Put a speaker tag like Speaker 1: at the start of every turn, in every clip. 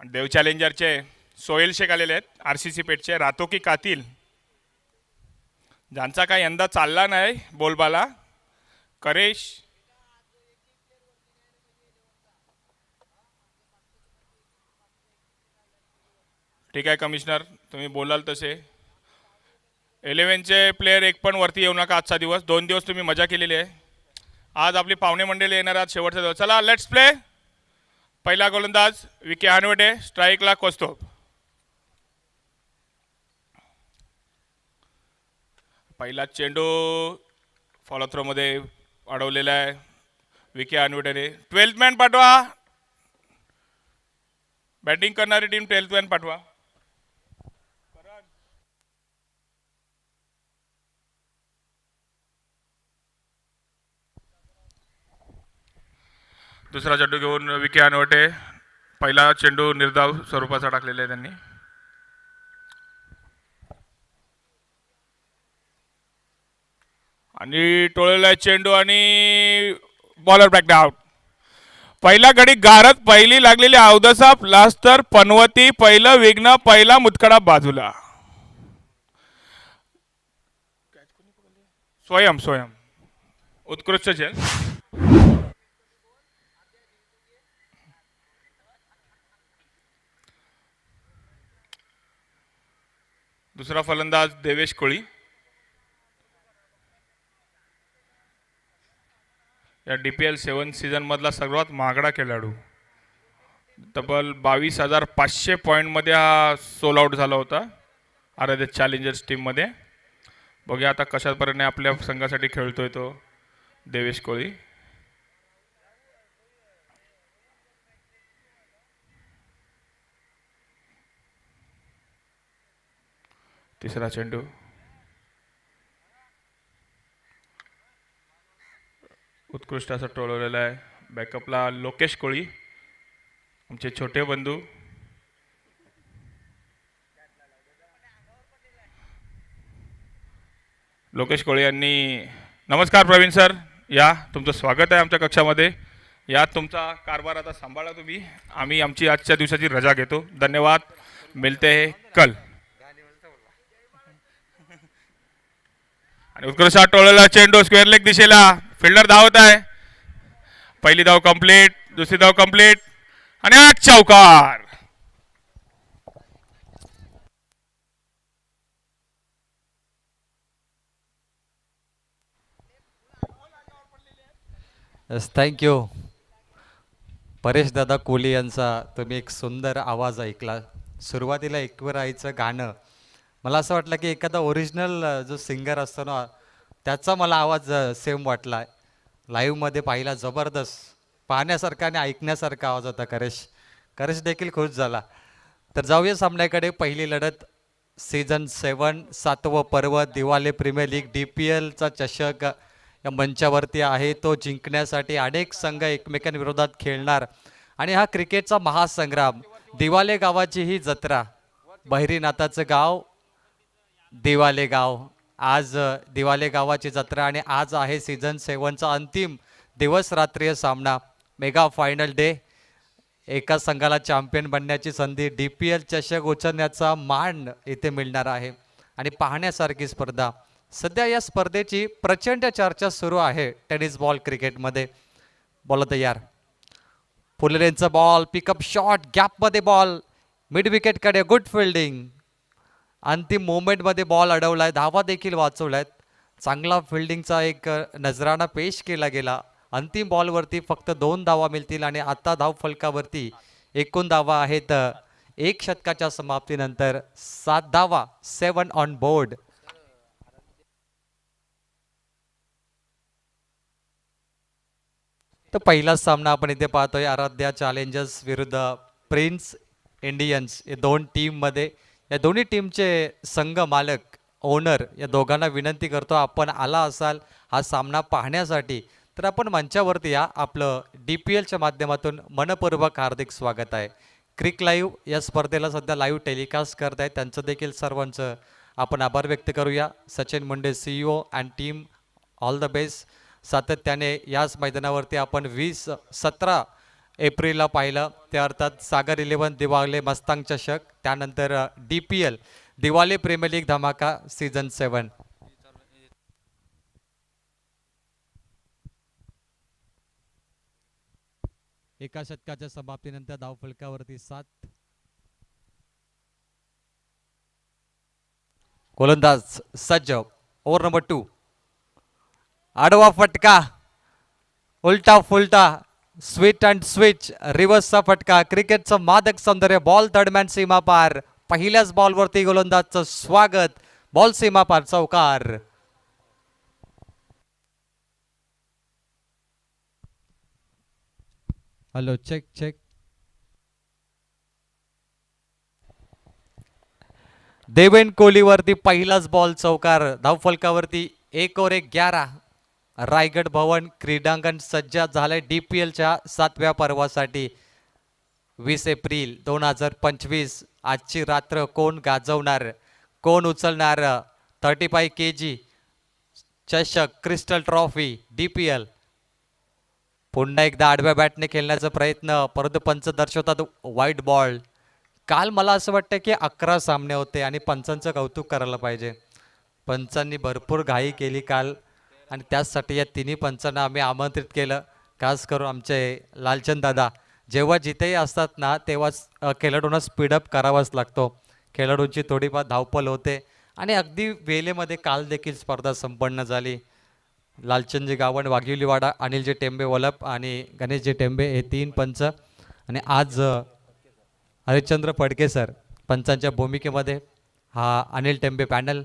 Speaker 1: देव चॅलेंजरचे सोहेल शेख आलेले आहेत, RCC पेठचे रातो की कातील, ज्यांचा काही यंदा चालला नाही बोलबाला. करेश ठीक आहे कमिशनर, तुम्ही बोलाल तसे. 11चे प्लेयर एक पण वरती येऊ नका आजचा दिवस. 2 दिवस तुम्ही मजा केलेली आहे. आज आपली पाहुणे मंडळी येणार आज शेवटचा दिवस. चला लेट्स प्ले. पहिला गोलंदाज विके हानवटे, स्ट्राईकला कोस्तोप. पहिला चेंडू फॉलो थ्रोमध्ये अडवलेला आहे विके हानवटेने. 12th मॅन पाठवा, बॅटिंग करणारी टीम 12th मॅन पाठवा. दुसरा चेंडू घेऊन विके हानवटे. पहिला चेंडू निर्धाव स्वरूपाचा टाकलेला आहे त्यांनी. आणि टोळलेला चेंडू आणि बॉलर बॅक आउट. पहिला गडी गारत, पहिली लागलेली अवदसा लास्ट तर पनवती, पहिलं विघ्न, पहिला मुतखडा बाजूला. स्वयं स्वयं उत्कृष्ट झेल. दुसरा फलंदाज देवेश कोळी. या DPL 7 सीझन मधला सर्वात महागडा खेळाडू. तब्बल 22,500 पॉईंटमध्ये हा सोल आउट झाला होता आराध्य चॅलेंजर्स टीममध्ये. बघूया आता कशापर्यंत आपल्या संघासाठी खेळतोय तो देवेश कोळी. तिसरा चेंडू उत्कृष्ट असं टोळवलेला आहे. बॅकअपला लोकेश कोळी, आमचे छोटे बंधू. लोकेश कोळी यांनी, नमस्कार प्रवीण सर, या तुमचं स्वागत आहे आमच्या कक्षामध्ये. या तुमचा कारभार आता सांभाळा तुम्ही. आम्ही आमची आजच्या दिवसाची रजा घेतो. धन्यवाद, मिलते हैं कल. आणि उत्कृष्ट टोळलेला चेंडू स्क्वेअर लेग दिशेला, फिल्डर धावत आहे. पहिली धाव कंप्लीट, दुसरी धाव कंप्लीट आणि आज चौकार.
Speaker 2: यस, थँक्यू परेश दादा कोहली यांचा. तुम्ही एक सुंदर आवाज ऐकला. सुरुवातीला एकवर आईचं गाणं, मला असं वाटलं की एखादा ओरिजिनल जो सिंगर असतो ना त्याचा मला आवाज सेम वाटला. लाईव्हमध्ये पाहिला, जबरदस्त पाहण्यासारखा आणि ऐकण्यासारखा आवाज होता. करेश देखील खुश झाला. तर जाऊया सामन्याकडे. पहिली लढत सीझन 7 7वं पर्व दिवाले प्रीमियर लीग DPLचा चषक या मंचावरती आहे. तो जिंकण्यासाठी अनेक संघ एकमेकांविरोधात खेळणार आणि हा क्रिकेटचा महासंग्राम. दिवाले गावाची ही जत्रा, बहिरीनाथाचं गाव दिवाले गाव. आज दिवाले गावाची जत्रा आणि आज आहे सीझन 7चा अंतिम दिवस, रात्रीय सामना, मेगा फायनल डे. एका संघाला चॅम्पियन बनण्याची संधी, DPL चषक उचलण्याचा मान इथे मिळणार आहे आणि पाहण्यासारखी स्पर्धा. सध्या या स्पर्धेची प्रचंड चर्चा सुरू आहे टेनिस बॉल क्रिकेटमध्ये. बॉल तयार, फुलेंचा बॉल, पिकअप शॉट, गॅपमध्ये बॉल, मिड विकेटकडे, गुड फिल्डिंग. अंतिम मोमेंटमध्ये बॉल अडवलाय, धावा देखील वाचवल्यात. चांगला फिल्डिंगचा एक नजराणा पेश केला गेला. अंतिम बॉलवरती फक्त 2 धावा मिळतील आणि आता धाव फलकावरती एकूण धावा आहेत. एक षटकाच्या समाप्तीनंतर 7 धावा, 7 ऑन बोर्ड. तर पहिला सामना आपण इथे पाहतोय, आराध्या चॅलेंजर्स विरुद्ध प्रिन्स इंडियन्स. या 2 टीममध्ये, या दोन्ही टीमचे संघ मालक, ओनर, या दोघांना विनंती करतो, आपण आला असाल हा सामना पाहण्यासाठी तर आपण मंचावरती या. आपलं DPLच्या माध्यमातून मनपूर्वक हार्दिक स्वागत आहे. क्रिक लाईव्ह या स्पर्धेला सध्या लाईव्ह टेलिकास्ट करत आहेत, त्यांचं देखील सर्वांचं आपण आभार व्यक्त करूया. Sachin Munde CEO and team, all the best. सातत्याने याच मैदानावरती आपण 20-17 एप्रिलला पाहिलं ते अर्थात सागर 11 दिवाळे मस्तांग चषक, त्यानंतर DPL दिवाळी प्रीमियर लीग धमाका सीझन 7. एका षटकाच्या समाप्तीनंतर धावफलकावरती 7. गोलंदाज सज्ज. Over number 2. आडवा फटका, उलटा फुलटा, स्वीट अँड स्विच, रिव्हर्सचा फटका, क्रिकेटचं मादक सौंदर्य. बॉल दरम्यान सीमा पार. पहिल्याच बॉलवरती गोलंदाजचं स्वागत. बॉल सीमा पार, चौकार. Hello, check check. देवेन कोहलीवरती पहिलाच बॉल, चौकार. धावफलकावरती 1/11. रायगड भवन क्रीडांगण सज्ज झालंय DPLच्या 7व्या पर्वासाठी. 20 एप्रिल 2025. आजची रात्र कोण गाजवणार, कोण उचलणार 35 kg चषक, क्रिस्टल ट्रॉफी, DPL. पुन्हा एकदा आडव्या बॅटने खेळण्याचा प्रयत्न, परंतु पंच दर्शवतात व्हाईट बॉल. काल मला असं वाटतं की 11 सामने होते आणि पंचांचं कौतुक करायला पाहिजे. पंचांनी भरपूर घाई केली काल आणि त्याचसाठी या तिन्ही पंचांना आम्ही आमंत्रित केलं. खास करून आमचे लालचंद दादा जेव्हा जिथेही असतात ना तेव्हा खेळाडूंना स्पीडअप करावाच लागतो. खेळाडूंची थोडीफार धावपल होते आणि अगदी वेळेमध्ये काल देखील स्पर्धा संपन्न झाली. लालचंदजी गावण, वाघिवलीवाडा, अनिलजी टेंबे वलप आणि गणेशजी टेंबे हे 3 पंच आणि आज हरिश्चंद्र फडके सर पंचांच्या भूमिकेमध्ये हा अनिल टेंबे पॅनल.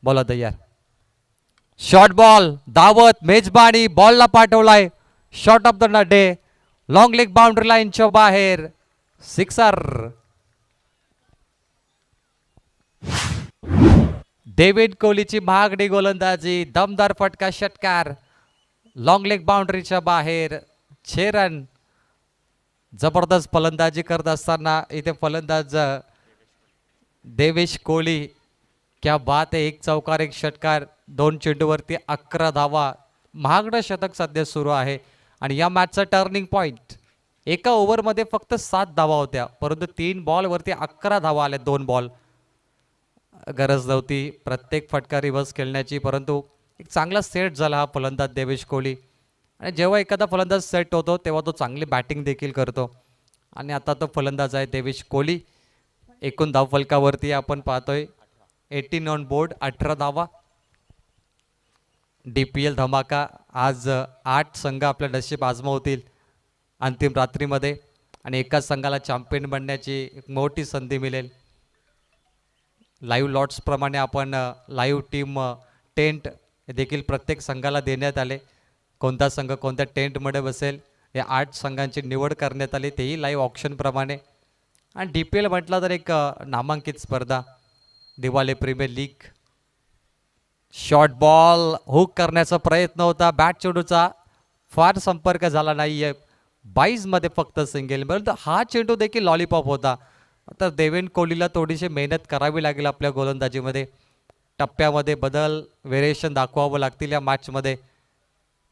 Speaker 2: बोला तयार. शॉर्ट बॉल, धावत मेजबानी, बॉलला पाठवलाय short of the day, long leg boundary लाईनच्या बाहेर, सिक्सर. डेव्हिड कोहलीची महागडी गोलंदाजी, दमदार फटका, षटकार, लॉंग लेग बाउंड्रीच्या बाहेर, 6 रन. जबरदस्त फलंदाजी करत असताना इथे फलंदाज देवेश कोहली, क्या बात आहे. 1 चौकार 1 षटकार, 2 चेंडूवरती 11 धावा. महागडं शतक सध्या सुरू आहे आणि या मॅचचा टर्निंग पॉइंट. एका ओव्हरमध्ये फक्त 7 धावा होत्या, परंतु 3 बॉलवरती 11 धावा आल्या. 2 बॉल, गरज नव्हती प्रत्येक फटका रिव्हर्स खेळण्याची, परंतु एक चांगला सेट झाला हा फलंदाज देवेश कोहली. आणि जेव्हा एखादा फलंदाज सेट होतो तेव्हा तो चांगली बॅटिंग देखील करतो आणि आता तो फलंदाज आहे देवेश कोहली. एकूण धावफलकावरती आपण पाहतोय 18 ऑन बोर्ड, 18 धावा. DPL धमाका. आज 8 संघ आपल्या नशीब आजमावतील अंतिम रात्रीमध्ये आणि एकाच संघाला चॅम्पियन बनण्याची एक मोठी संधी मिळेल. लाईव्ह लॉट्स प्रमाणे आपण लाईव्ह टीम टेंट देखील प्रत्येक संघाला देण्यात आले. कोणता संघ कोणत्या टेंटमध्ये बसेल या 8 संघांची निवड करण्यात आली, तेही लाईव्ह ऑप्शनप्रमाणे. आणि DPL म्हटलं तर एक नामांकित स्पर्धा, Diwali premier league. Short ball hook करण्याचा प्रयत्न होता, बॅट चेंडूचा फार संपर्क झाला नाहीये. 22 मध्ये फक्त सिंगल, परंतु हा चेंडू देखील लॉलीपॉप होता. तर देवेन कोहलीला थोडीशी मेहनत करावी लागेल आपल्या गोलंदाजीमध्ये. टप्प्यामध्ये बदल, व्हेरिएशन दाखवावं लागतील या मॅचमध्ये.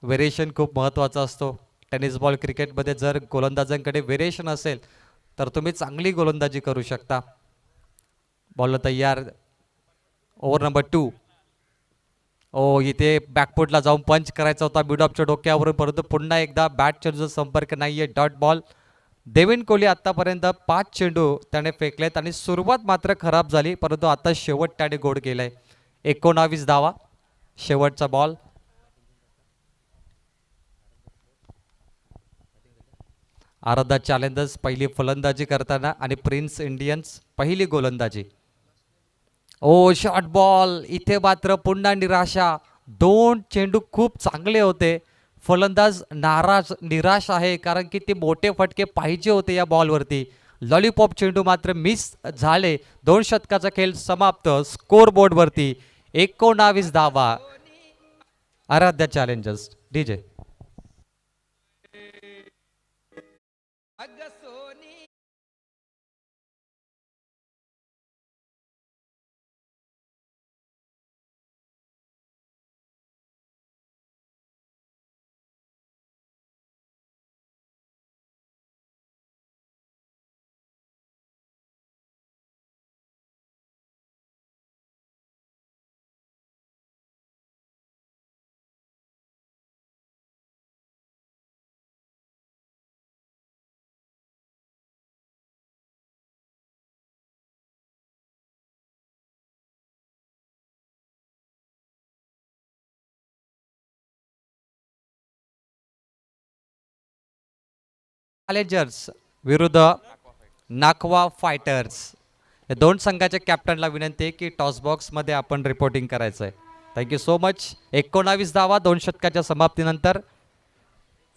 Speaker 2: व्हेरिएशन खूप महत्त्वाचा असतो टेनिस बॉल क्रिकेटमध्ये. जर गोलंदाजांकडे व्हेरिएशन असेल तर तुम्ही चांगली गोलंदाजी करू शकता. बॉल तयार. Over number 2. इथे बॅकफुटला जाऊन पंच करायचा होता मिडऑफच्या डोक्यावरून, परंतु पुन्हा एकदा बॅट चेंडूचा संपर्क नाहीये. Dot ball. देवेन कोहली आतापर्यंत 5 चेंडू त्याने फेकलेत आणि सुरुवात मात्र खराब झाली, परंतु आता शेवट त्याने गोड केलाय. 19 धावा. शेवटचा बॉल. आराध्या चॅलेंजर्स पहिली फलंदाजी करताना आणि प्रिन्स इंडियन्स पहिली गोलंदाजी. Short ball. इथे मात्र पुन्हा निराशा. 2 चेंडू खूप चांगले होते. फलंदाज निराश आहे कारण की ते मोठे फटके पाहिजे होते या बॉलवरती. लॉलीपॉप चेंडू मात्र मिस झाले. 2 षटकाचा खेळ समाप्त. स्कोर बोर्डवरती 19 धावा. आराध्या चॅलेंजर्स. DJ. चॅलेंजर्स विरुद्ध नाखवा फायटर्स या दोन संघाच्या कॅप्टनला विनंती आहे की टॉस बॉक्समध्ये आपण रिपोर्टिंग करायचं आहे. Thank you so much. 19 धावा 2 षटकाच्या समाप्तीनंतर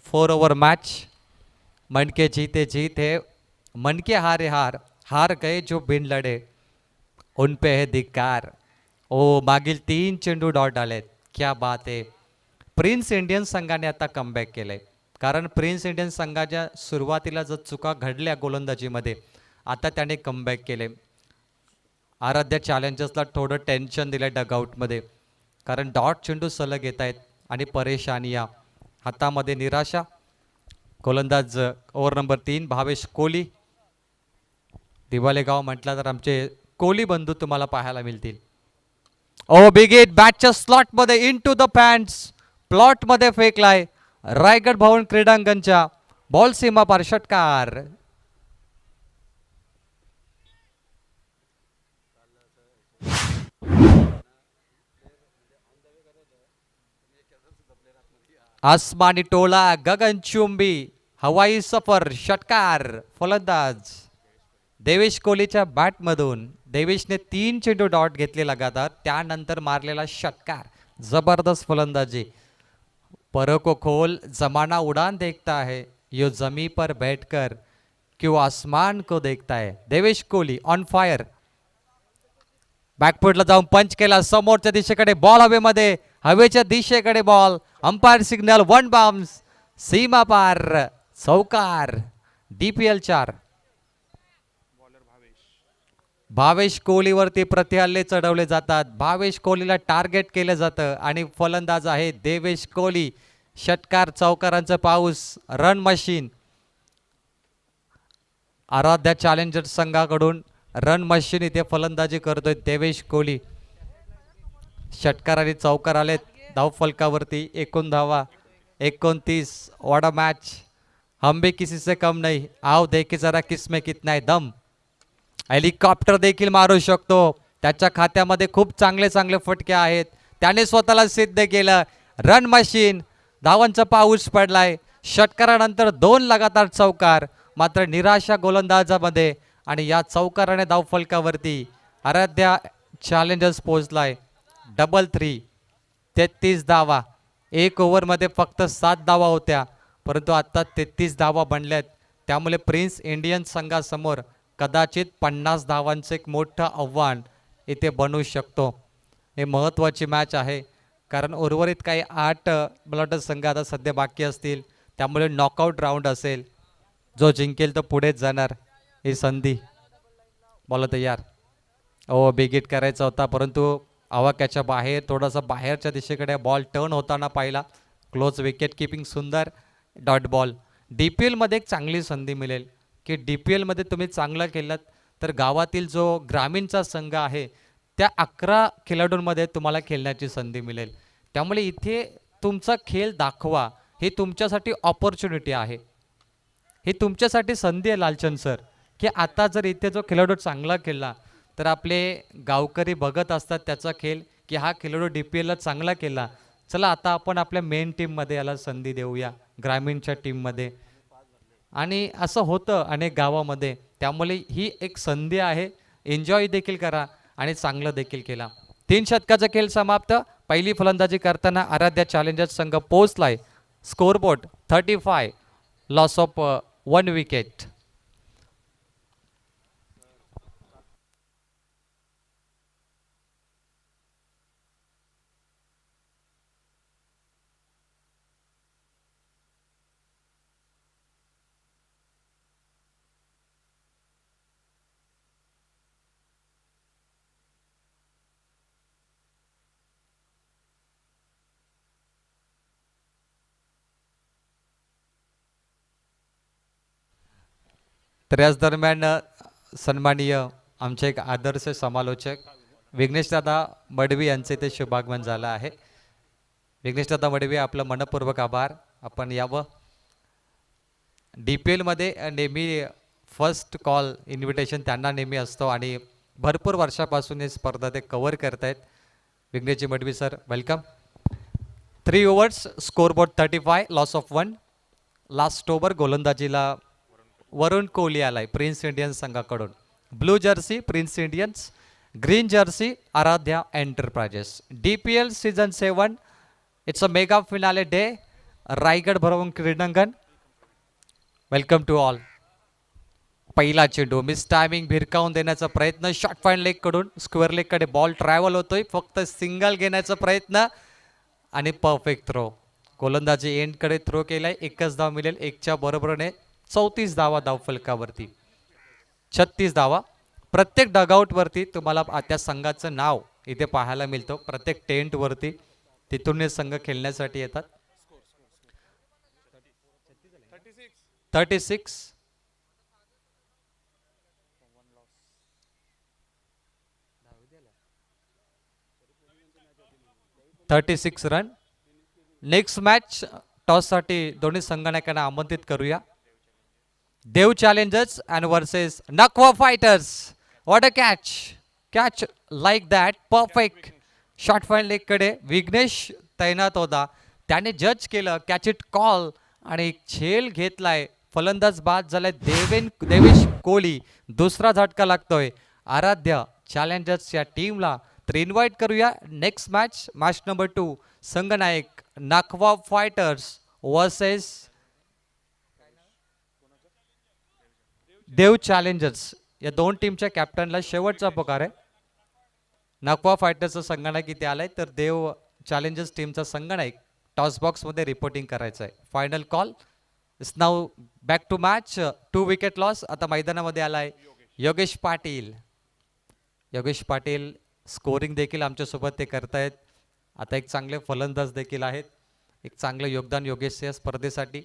Speaker 2: 4 ओव्हर मॅच. मनके जीते जीत है, मनके हारे हार, हार गए जो बिन लढे उन पे है धिक्कार. ओ मागील 3 चेंडू डॉट आलेत. क्या बात आहे. प्रिन्स इंडियन संघाने आता कमबॅक केलंय. कारण प्रिन्स इंडियन संघाच्या सुरुवातीला जर चुका घडल्या गोलंदाजीमध्ये आता त्याने कमबॅक केले. आराध्या चॅलेंजर्सला थोडं टेन्शन दिलं डगआउटमध्ये कारण डॉट चेंडू सलग येत आहेत आणि परेशानी या हातामध्ये निराशा. गोलंदाज ओव्हर नंबर 3 भावेश कोहली. दिवालेगाव म्हटलं तर आमचे कोहली बंधू तुम्हाला पाहायला मिळतील. ओ बिग हिट बॅटच्या स्लॉटमध्ये इन टू द पॅन्ट्स प्लॉटमध्ये फेकलाय. रायगड भवन क्रीडांगणच्या बॉल सीमा पार षटकार. आसमानी टोला गगनचुंबी हवाई सफर षटकार. फलंदाज देवेश कोहलीच्या बॅटमधून देवेशने 3 चेंडू डॉट घेतले लगातार त्यानंतर मारलेला षटकार. जबरदस्त फलंदाजी. परों को खोल जमाना उड़ान देखता है यो जमी पर बैठकर क्यों आसमान को देखता है. Devesh Kohli on fire. बॅकफुटला जाऊन पंच केला समोरच्या दिशेकडे बॉल हवेमध्ये हवेच्या दिशेकडे बॉल. अंपायर सिग्नल 1 बाउन्स सीमा पार चौकार. DPL 4. भावेश कोहलीवरती प्रतिहल्ले चढवले जातात. भावेश कोहलीला टार्गेट केलं जातं आणि फलंदाज आहे देवेश कोहली. षटकार चौकारांचा पाऊस रन मशीन. आराध्या चॅलेंजर्स संघाकडून रन मशीन इथे फलंदाजी करतोय देवेश कोहली. षटकार आणि चौकार आलेत धावफलकावरती. 19 धावा 29. What match. हम भी किसी से कम नहीं. आओ देखे जरा किसमें कितना है दम. हेलिकॉप्टर देखील मारू शकतो. त्याच्या खात्यामध्ये खूप चांगले चांगले फटके आहेत. त्याने स्वतःला सिद्ध केलं. Run machine. धावांचा पाऊस पडलाय. षटकारानंतर 2 लगातार चौकार. मात्र निराशा गोलंदाजामध्ये आणि या चौकाराने धावफलकावरती आराध्या चॅलेंजर्स पोहोचलाय. 3 33 धावा. 1 ओव्हरमध्ये फक्त 7 धावा होत्या परंतु आता 33 धावा बनल्यात. त्यामुळे प्रिन्स इंडियन संघासमोर कदाचित 50 धावांचं एक मोठं आव्हान इथे बनवू शकतो. हे महत्त्वाची मॅच आहे कारण उर्वरित काही 8 ब्लॉटर संघ आता सध्या बाकी असतील. त्यामुळे नॉकआउट राऊंड असेल. जो जिंकेल तो पुढेच जाणार. ही संधी. बॉल तयार. ओ बिग हिट करायचा होता परंतु आवाक्याच्या बाहेर थोडासा बाहेरच्या दिशेकडे बॉल टर्न होताना पाहिला. क्लोज विकेट किपिंग सुंदर. Dot ball. DPL मध्ये एक चांगली संधी मिळेल की DPL मध्ये तुम्ही चांगलं केलं तर गावातील जो ग्रामीणचा संघ आहे त्या 11 खेळाडूंमध्ये तुम्हाला खेळण्याची संधी मिळेल. त्यामुळे इथे तुमचा खेळ दाखवा. ही तुमच्यासाठी ऑपॉर्च्युनिटी आहे. ही तुमच्यासाठी संधी आहे लालचंद सर की आता जर इथे जो खेळाडू चांगला खेळला तर आपले गावकरी बघत असतात त्याचा खेळ की हा खेळाडू DPLला चांगला केला. चला आता आपण आपल्या मेन टीममध्ये याला संधी देऊया ग्रामीणच्या टीममध्ये. आणि असं होतं अनेक गावामध्ये. त्यामुळे ही एक संधी आहे. एन्जॉय देखील करा आणि चांगलं देखील केला. 3 षटकाचा खेळ समाप्त. पहिली फलंदाजी करताना आराध्या चॅलेंजर्स संघ पोहोचलाय. स्कोरबोर्ड 35. Loss of 1 wicket. तर याच दरम्यान सन्माननीय आमचे एक आदर्श समालोचक विघ्नेश दादा मडवी यांचे ते शुभागमन झालं आहे. विघ्नेश दादा मडवी आपलं मनपूर्वक आभार. आपण यावं. DPL मध्ये नेहमी फर्स्ट कॉल इन्व्हिटेशन त्यांना नेहमी असतो आणि भरपूर वर्षापासून ही स्पर्धा ते कव्हर करतायत. विघ्नेशजी Madvi sir welcome. 3 overs scoreboard 35 loss of 1. Last over गोलंदाजीला वरुण कोहली आलाय प्रिन्स इंडियन्स संघाकडून. Blue jersey prince Indians, green jersey Aaradhya enterprises. DPL season 7 it's a mega finale day, Raigad भरवून क्रीडांगण. Welcome to all. पहिला चेंडू मिस टायमिंग भिरकावून देण्याचा प्रयत्न शॉर्ट पॉइंट लेग कडून स्क्वेअर लेग कडे बॉल ट्रॅव्हल होतोय, फक्त सिंगल घेण्याचा प्रयत्न आणि परफेक्ट थ्रो. गोलंदाजी एंड कडे थ्रो केलाय, एकच धाव मिळेल. एकच्या बरोबरीने 34 धावा धावफलकावरती, 36 धावा. प्रत्येक डगआउट वरती तुम्हाला त्या संघाचं नाव इथे पाहायला मिळतं, प्रत्येक टेंट वरती. तिथून हे संघ खेळण्यासाठी येतात. 36 36 रन. नेक्स्ट मॅच टॉससाठी दोन्ही संघटनांना आमंत्रित करूया. Dev challengers and versus Nakhwa fighters. What a catch, catch like that, perfect. Short point leg कडे विघ्नेश तैनात होता, त्याने जज केलं, कॅच इट कॉल आणि झेल घेतलाय. फलंदाज बाद झालाय देवेश कोहली. दुसरा झटका लागतोय आराध्य चॅलेंजर्सच्या टीमला. तर इन्व्हाइट करूया नेक्स्ट मॅच, मॅच नंबर 2, संघनायक Nakhwa fighters versus Dev challengers. या दोन टीमच्या कॅप्टनला शेवटचा पुकार आहे. नखवा फायटर्सचा संघनायक इथे आलाय, तर देव चॅलेंजर्स टीमचा संघनायक टॉस बॉक्स मध्ये रिपोर्टिंग करायचं आहे. Final call is now back to match. 2 wicket loss. आता मैदानामध्ये आलाय योगेश पाटील. योगेश पाटील स्कोरिंग देखील आमच्यासोबत ते करतायत. आता एक चांगले फलंदाज देखील आहेत. एक चांगलं योगदान योगेश या स्पर्धेसाठी.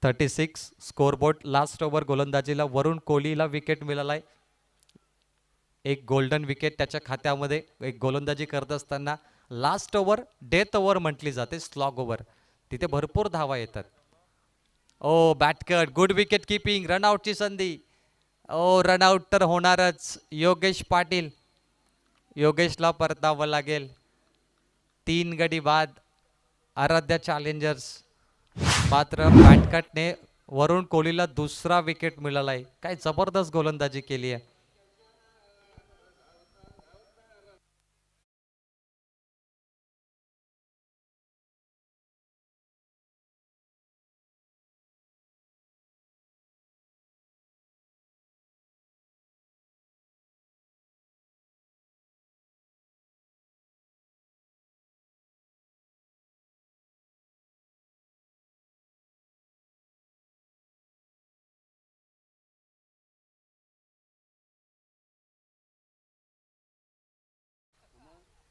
Speaker 2: 36 स्कोरबोर्ड. लास्ट ओव्हर गोलंदाजीला वरुण कोहलीला विकेट मिळालाय. एक गोल्डन विकेट त्याच्या खात्यामध्ये. एक गोलंदाजी करत असताना लास्ट ओव्हर डेथ ओव्हर म्हटली जाते, स्लॉग ओव्हर. तिथे भरपूर धावा येतात. ओ बॅटकट, गुड विकेट किपिंग. रनआउटची संधी. ओ रनआउट तर होणारच. योगेश पाटील, योगेशला परतावं लागेल. 3 गडी बाद आराध्या चॅलेंजर्स. मात्र बॅटकटने वरुण कोहलीला दुसरा विकेट मिळालाय. काय जबरदस्त गोलंदाजी केली आहे.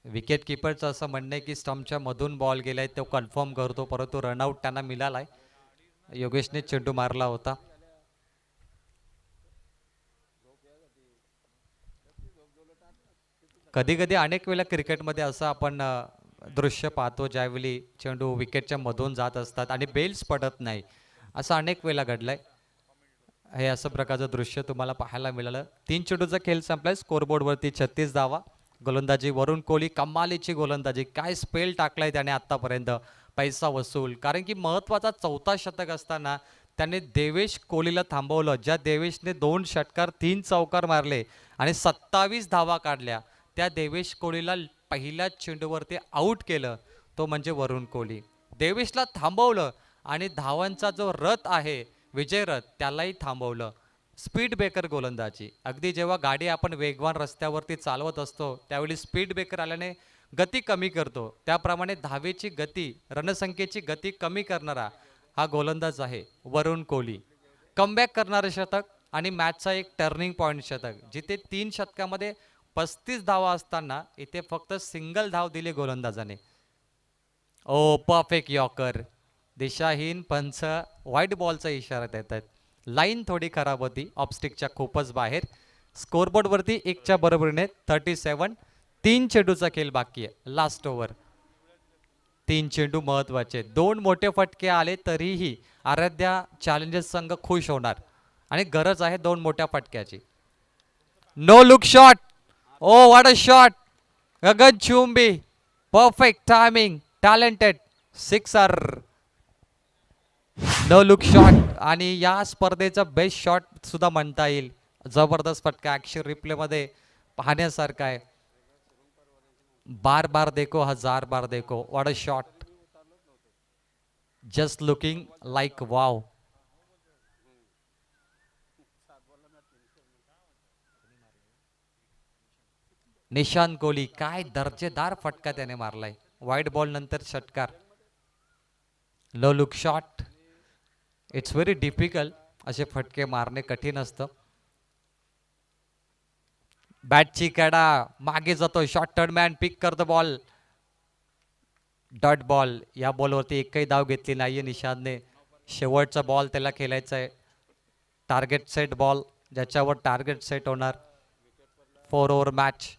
Speaker 2: विकेट किपरचं असं म्हणणं आहे की स्टंपच्या मधून बॉल गेलाय, तो कन्फर्म करतो, परंतु रनआउट त्यांना मिळालाय. योगेशने चेंडू मारला होता. कधी कधी अनेक वेळा क्रिकेटमध्ये असं आपण दृश्य पाहतो, ज्यावेळी चेंडू विकेटच्या मधून जात असतात आणि बेल्स पडत नाही. असं अनेक वेळा घडलंय. हे असं प्रकारचं दृश्य तुम्हाला पाहायला मिळालं. 3 चेंडूचा खेळ संपलाय. स्कोरबोर्डवरती 36 धावा. गोलंदाजी वरुण कोहली, कमालीची गोलंदाजी. काय स्पेल टाकलाय त्याने आतापर्यंत. पैसा वसूल. कारण की महत्वाचा 4था शतक असताना त्याने देवेश कोहलीला थांबवलं. ज्या देवेशने 2 षटकार 3 चौकार मारले आणि 27 धावा काढल्या, त्या देवेश कोहलीला पहिल्या चेंडूवरती आऊट केलं, तो म्हणजे वरुण कोहली. देवेशला थांबवलं आणि धावांचा जो रथ आहे, विजय रथ, त्यालाही थांबवलं. स्पीड ब्रेकर गोलंदाजी. अगदी जेव्हा गाडी आपण वेगवान रस्त्यावरती चालवत असतो, त्यावेळी स्पीड ब्रेकर आल्याने गती कमी करतो. त्याप्रमाणे धावेची गती, रणसंख्येची गती कमी करणारा हा गोलंदाज आहे वरुण कोहली. कमबॅक करणारं शतक आणि मॅचचा एक टर्निंग पॉईंट शतक, जिथे 3 षटकामध्ये 35 धावा असताना इथे फक्त सिंगल धाव दिली गोलंदाजाने. ओ परफेक्ट यॉर्कर. दिशाहीन पंच व्हाईट बॉलचा इशारा देत आहेत. लाईन थोडी खराब होती, ऑफस्टिकच्या खूपच बाहेर. स्कोरबोर्डवरती 1च्या बरोबरीने 37. 3 चेंडूचा खेळ बाकी आहे. Last over. 3 चेंडू महत्वाचे. 2 मोठे फटके आले तरीही आराध्या चॅलेंजर्स संघ खुश होणार आणि गरज आहे 2 मोठ्या फटक्याची. No look shot. Oh what a shot. गगन चुंबी. Perfect timing. Talented. 6 no look shot आणि या स्पर्धेचा बेस्ट शॉट सुद्धा म्हणता येईल. जबरदस्त फटका ॲक्शन रिप्लेमध्ये पाहण्यासारखा आहे. बार बार देखो हजार बार देखो, what a shot, just looking like wow. Nishant Kohli काय दर्जेदार फटका त्याने मारलाय. वाईट बॉल नंतर षटकार. Low look shot. It's very difficult, असे फटके मारणे कठीण असतं. बॅटची कडा मागे जातो. शॉर्ट मॅन पिक करतो बॉल. Dot ball. या बॉलवरती एकही धाव घेतली नाहीये निशांतने. शेवटचा बॉल त्याला खेळायचा आहे. टार्गेट सेट बॉल, ज्याच्यावर टार्गेट सेट होणार. 4 ओव्हर मॅच.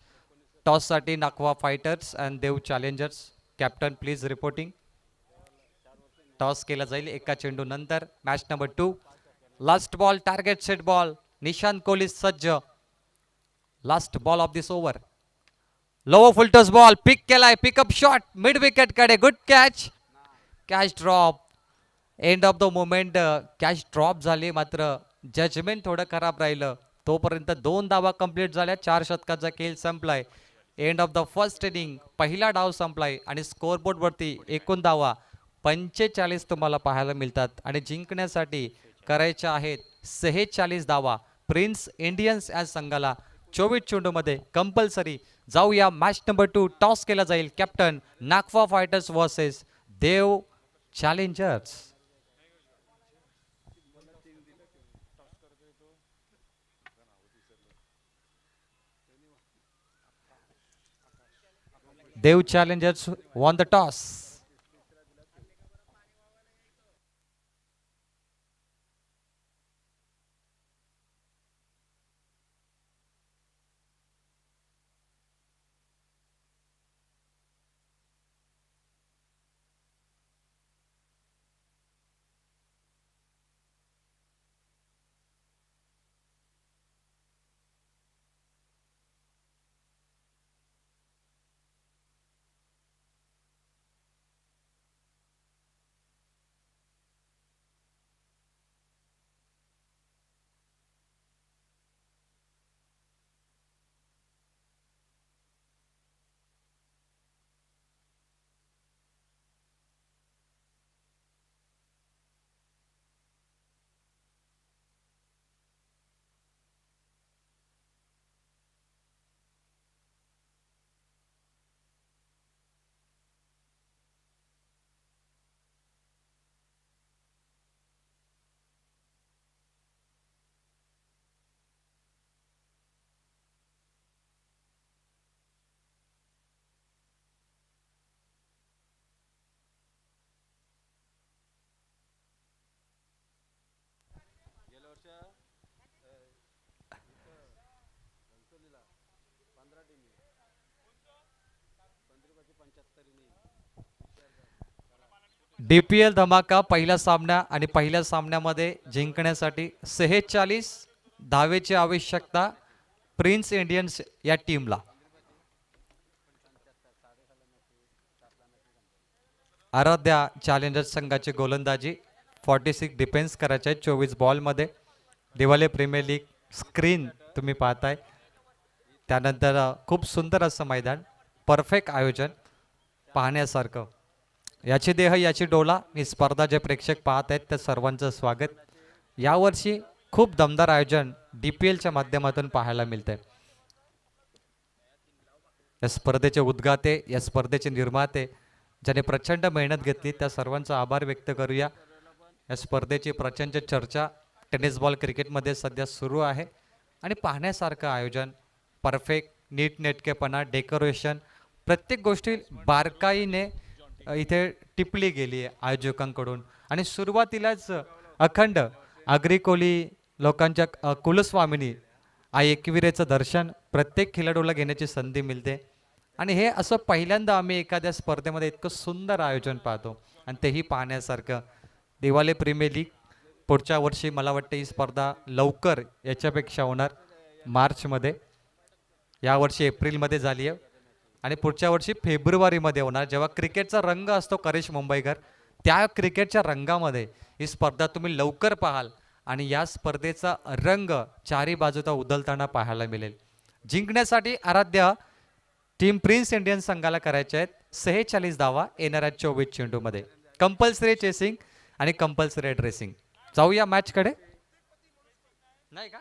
Speaker 2: टॉससाठी Nakwa fighters and Dev challengers. Captain please reporting. Toss केला जाईल एका चेंडू नंतर. Match number 2. Last ball target set ball. Nishant Kohli सज्ज. Last ball of this over. Low fulltoss ball pick केलाय. पिकअप शॉट मिड विकेट कडे. Good catch. Catch drop. End of the moment catch drop झाली, मात्र जजमेंट थोडं खराब राहिलं. तोपर्यंत 2 धावा कंप्लीट झाल्या. 4 षटकाचा खेळ संपलाय. End of the first inning. पहिला डाव संपलाय आणि स्कोअरबोर्ड वरती एकूण धावा 45 तुम्हाला पाहायला मिळतात आणि जिंकण्यासाठी करायच्या आहेत 46 धावा. प्रिन्स इंडियन्स या संघाला 24 चेंडूमध्ये कंपल्सरी. जाऊया मॅच नंबर 2. टॉस केला जाईल. Captain Nagwa fighters versus Dev challengers. Dev challengers won the toss. DPL धमाका पहिला सामना आणि पहिल्या सामन्यामध्ये जिंकण्यासाठी 46 धावेची आवश्यकता प्रिन्स इंडियन्स या टीमला. आराध्या चॅलेंजर्स संघाची गोलंदाजी. 46 डिफेन्स करायचे आहेत 24 बॉलमध्ये. दिवाळे प्रीमियर लीग स्क्रीन तुम्ही पाहताय. त्यानंतर खूप सुंदर असं मैदान, परफेक्ट आयोजन पाहण्यासारखं. याची देह याची डोला ही स्पर्धा जे प्रेक्षक पाहत आहेत त्या सर्वांचं स्वागत. यावर्षी खूप दमदार आयोजन DPLच्या माध्यमातून पाहायला मिळतंय. या स्पर्धेचे उद्घाते, या स्पर्धेचे निर्माते ज्याने प्रचंड मेहनत घेतली त्या सर्वांचा आभार व्यक्त करूया. या स्पर्धेची प्रचंड चर्चा टेनिस बॉल क्रिकेटमध्ये सध्या सुरू आहे आणि पाहण्यासारखं आयोजन, परफेक्ट नीटनेटकेपणा, डेकोरेशन, प्रत्येक गोष्टी बारकाईने इथे टिपली गेली आहे आयोजकांकडून. आणि सुरुवातीलाच अखंड आगरी कोली लोकांच्या कुलस्वामिनी आई एकविरेचं दर्शन प्रत्येक खेळाडूला घेण्याची संधी मिळते. आणि हे असं पहिल्यांदा आम्ही एखाद्या स्पर्धेमध्ये इतकं सुंदर आयोजन पाहतो आणि तेही पाहण्यासारखं. दिवाळे प्रीमियर लीग पुढच्या वर्षी मला वाटतं ही स्पर्धा लवकर याच्यापेक्षा होणार, मार्चमध्ये. यावर्षी एप्रिलमध्ये झाली आहे आणि पुढच्या वर्षी फेब्रुवारीमध्ये होणार, जेव्हा क्रिकेटचा रंग असतो करेश मुंबईकर त्या क्रिकेटच्या रंगामध्ये ही स्पर्धा तुम्ही लवकर पाहाल आणि या स्पर्धेचा रंग चारी बाजूचा उधळताना पाहायला मिळेल. जिंकण्यासाठी आराध्य टीम प्रिन्स इंडियन संघाला करायचे आहेत 46 धावा येणाऱ्या 24 चेंडूमध्ये. कंपल्सरी चेसिंग आणि कंपल्सरी ड्रेसिंग. जाऊया मॅचकडे. नाही का,